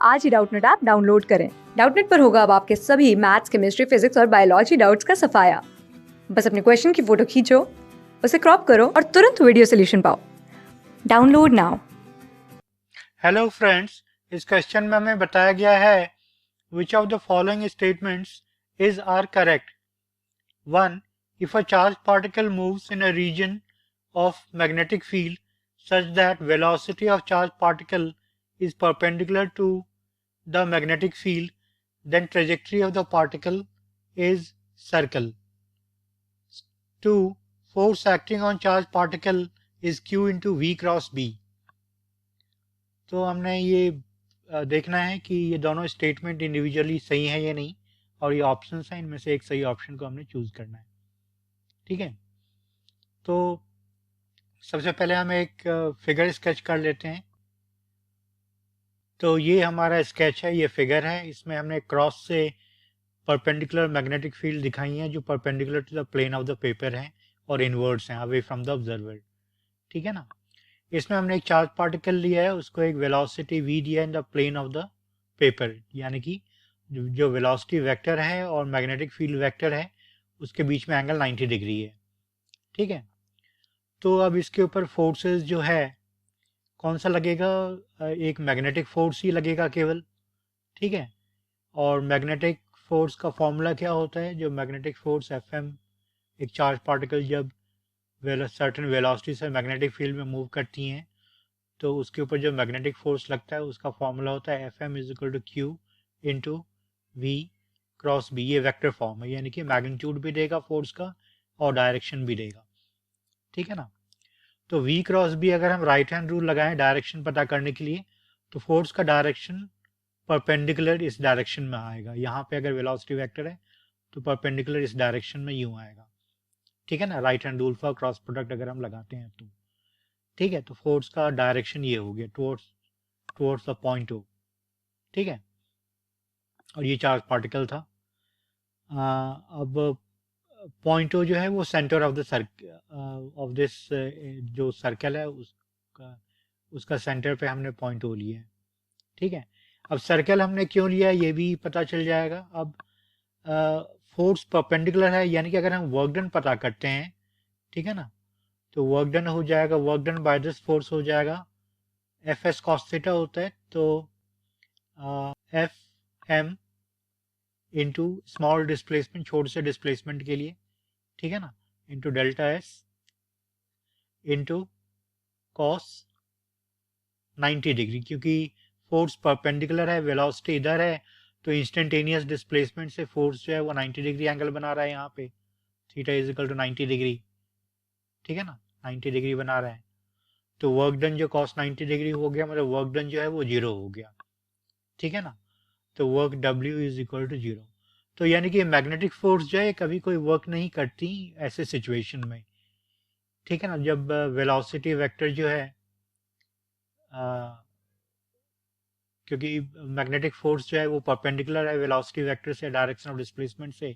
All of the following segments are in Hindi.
आज ही डाउटनेट ऐप डाउनलोड करें। डाउटनेट पर होगा अब आपके सभी मैथ्स, केमिस्ट्री, फिजिक्स और बायोलॉजी डाउट्स का सफाया। बस अपने क्वेश्चन की फोटो खींचो, उसे क्रॉप करो और तुरंत वीडियो सोल्यूशन पाओ। Download now. हेलो फ्रेंड्स, इस क्वेश्चन में हमें बताया गया है which of the following statements is are correct. 1. If a charged particle moves in a region of magnetic field such that velocity of charged particle is perpendicular to the magnetic field, then trajectory of the particle is circle. 2. Force acting on charged particle is Q into V cross B. तो हमने ये देखना है कि ये दोनों स्टेटमेंट इंडिविजुअली सही है या नहीं, और ये ऑप्शंस हैं, इनमें से एक सही ऑप्शन को हमने चूज करना है। ठीक है, तो सबसे पहले हम एक फिगर स्केच कर लेते हैं। तो ये हमारा स्केच है, ये फिगर है, इसमें हमने क्रॉस से परपेंडिकुलर मैग्नेटिक फील्ड दिखाई है जो perpendicular to the plane of the paper हैं और इनवर्ड्स हैं, अवे फ्रॉम द ऑब्जर्वर। ठीक है ना, इसमें हमने एक चार्ज पार्टिकल लिया है, उसको एक वेलोसिटी v दिया in the plane of the paper, यानी कि जो वेलोसिटी वेक्टर है और मैग्नेटिक फील्ड वेक्टर है उसके बीच में एंगल 90 डिग्री है। ठीक है, तो अब इसके ऊपर फोर्सेस जो है कौन सा लगेगा, एक मैग्नेटिक फोर्स ही लगेगा केवल। ठीक है, और मैग्नेटिक फोर्स का फॉर्मूला क्या होता है, जो मैग्नेटिक फोर्स Fm, एक चार्ज पार्टिकल जब सर्टेन वेलोसिटी से मैग्नेटिक फील्ड में मूव करती हैं तो उसके ऊपर जो मैग्नेटिक फोर्स लगता है उसका फॉर्मूला होता है Fm is equal to Q into V cross B। ये वेक्टर फॉर्म है, यानी कि मैग्नीट्यूड भी देगा फोर्स का और डायरेक्शन भी देगा। ठीक है ना, तो V क्रॉस B अगर हम राइट हैंड रूल लगाएं डायरेक्शन पता करने के लिए, तो फोर्स का डायरेक्शन परपेंडिकुलर इस डायरेक्शन में आएगा। यहाँ पे अगर वेलोसिटी वेक्टर है तो परपेंडिकुलर इस डायरेक्शन में यूं आएगा। ठीक है ना, right hand rule for cross product अगर हम लगाते हैं तो। ठीक है, तो फोर्स का डायरेक्शन ये हो गया टुवर्ड्स द पॉइंट ओ। ठीक है, और ये चार्ज पार्टिकल था। अब पॉइंट ओ जो है वो centre of the of this जो सर्कल है उसका सेंटर पे हमने पॉइंट ओ लिया है। ठीक है, अब सर्कल हमने क्यों लिया है ये भी पता चल जाएगा। अब फोर्स परपेंडिकुलर है, यानी कि अगर हम वर्क डन पता करते हैं, ठीक है ना, तो वर्क डन हो जाएगा, work done by this force हो जाएगा एफ एस कॉस थीटा होता है, तो F M into small displacement, छोटे से डिस्प्लेसमेंट के लिए, ठीक है ना, into delta S into cos 90 degree, क्योंकि फोर्स परपेंडिकुलर है, वेलोसिटी इधर है, तो इंस्टेंटेनियस डिस्प्लेसमेंट से फोर्स जो है वो 90 डिग्री एंगल बना रहा है यहाँ पे, theta is equal to 90 degree. ठीक है ना, 90 डिग्री बना रहा है, तो वर्क डन जो कॉस 90 डिग्री हो गया, मतलब वर्क डन जो है वो जीरो हो गया। ठीक है ना, तो work W is equal to zero. तो यानी कि मैग्नेटिक फोर्स जो है कभी कोई वर्क नहीं करती ऐसे सिचुएशन में। ठीक है ना, जब वेलोसिटी वेक्टर जो है क्योंकि मैग्नेटिक फोर्स जो है वो परपेंडिकुलर है वेलोसिटी वेक्टर से, डायरेक्शन ऑफ डिस्प्लेसमेंट से,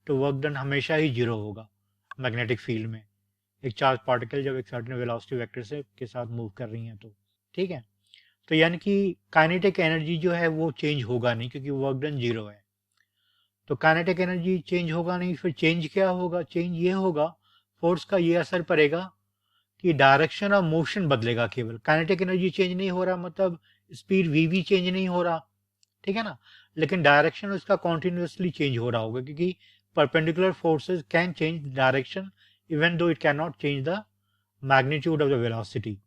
तो वर्क डन हमेशा ही जीरो होगा मैग्नेटिक फील्ड में, एक चार्ज पार्टिकल जब एक सर्टेन वेलोसिटी वेक्टर से के साथ मूव कर रही हैं तो। ठीक है, तो यानी कि काइनेटिक एनर्जी जो है वो चेंज होगा नहीं, क्योंकि वर्क डन जीरो है। तो काइनेटिक एनर्जी चेंज होगा नहीं, फिर चेंज क्या होगा, चेंज ये होगा, फोर्स का ये असर पड़ेगा कि डायरेक्शन ऑफ मोशन बदलेगा केवल। काइनेटिक एनर्जी चेंज नहीं हो रहा, मतलब स्पीड वी भी चेंज नहीं हो रहा, ठीक है ना, लेकिन डायरेक्शन उसका कॉन्टिन्यूसली चेंज हो रहा होगा, क्योंकि perpendicular forces can change direction even though it can not change the magnitude of the velocity.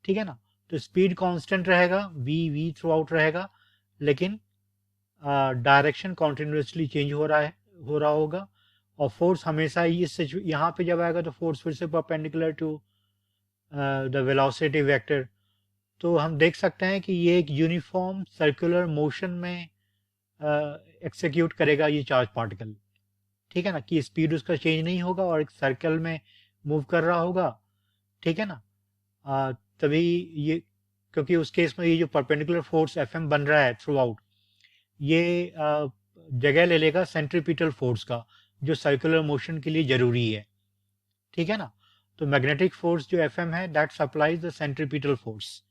ठीक है ना, तो स्पीड कांस्टेंट रहेगा, वी थ्रू आउट रहेगा, लेकिन डायरेक्शन कॉन्टिन्यूसली चेंज हो रहा होगा, और फोर्स हमेशा इस यहाँ पे जब आएगा तो फोर्स फिर से perpendicular to the velocity vector. तो हम देख सकते हैं कि ये एक यूनिफॉर्म सर्कुलर मोशन में एक्सिक्यूट करेगा ये चार्ज पार्टिकल। ठीक है ना, कि स्पीड उसका चेंज नहीं होगा और एक सर्कल में मूव कर रहा होगा। ठीक है ना, तभी ये, क्योंकि उस केस में ये जो परपेंडिकुलर फोर्स Fm बन रहा है थ्रू आउट, ये जगह ले लेगा सेंट्रीपिटल फोर्स का, जो सर्कुलर मोशन के लिए जरूरी है। ठीक है ना, तो मैग्नेटिक फोर्स जो Fm है that supplies the centripetal force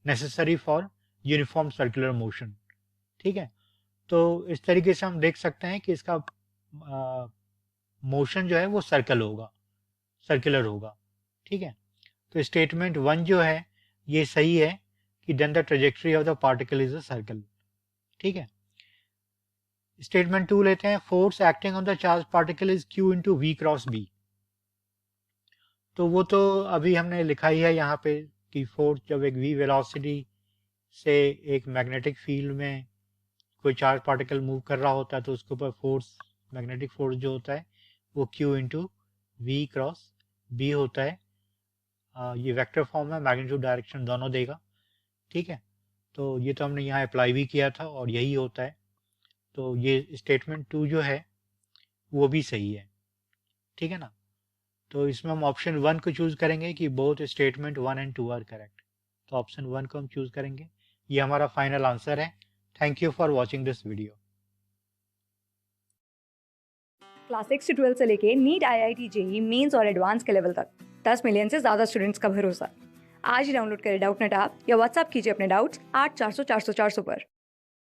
necessary for uniform circular motion. ठीक है, तो इस तरीके से हम देख सकते हैं कि इसका मोशन जो है वो सर्कुलर होगा। ठीक है, तो स्टेटमेंट 1 जो है ये सही है कि then the trajectory of the particle is a circle. ठीक है, स्टेटमेंट 2 लेते हैं, force acting on the charge particle is Q into V cross B. तो वो तो अभी हमने लिखा ही है यहाँ पे कि फोर्स जब एक v वेलोसिटी से एक मैग्नेटिक फील्ड में कोई चार्ज पार्टिकल मूव कर रहा होता है तो उसके ऊपर फोर्स, मैग्नेटिक फोर्स जो होता है वो Q into V cross B होता है। ये वेक्टर फॉर्म है, मैग्नीट्यूड डायरेक्शन दोनों देगा। ठीक है, तो ये तो हमने यहाँ अप्लाई भी किया था और यही होता है। तो ये स्टेटमेंट 2 जो है वो भी सही है। ठीक है ना, तो इसमें हम ऑप्शन 1 को चूज करेंगे कि both statement 1 and 2 are correct. तो ऑप्शन 1 को हम चूज करेंगे, ये हमारा फाइनल आंसर है। Thank you for watching this video. Class 6 से 12 से लेके नीट, IIT, JEE मेंस और एडवांस के लेवल तक 10 मिलियन से ज्यादा स्टूडेंट्स का भरोसा। आज ही डाउनलोड करें डाउटनेट ऐप या व्हाट्सएप कीजिए अपने डाउट्स 8400 400 400 पर।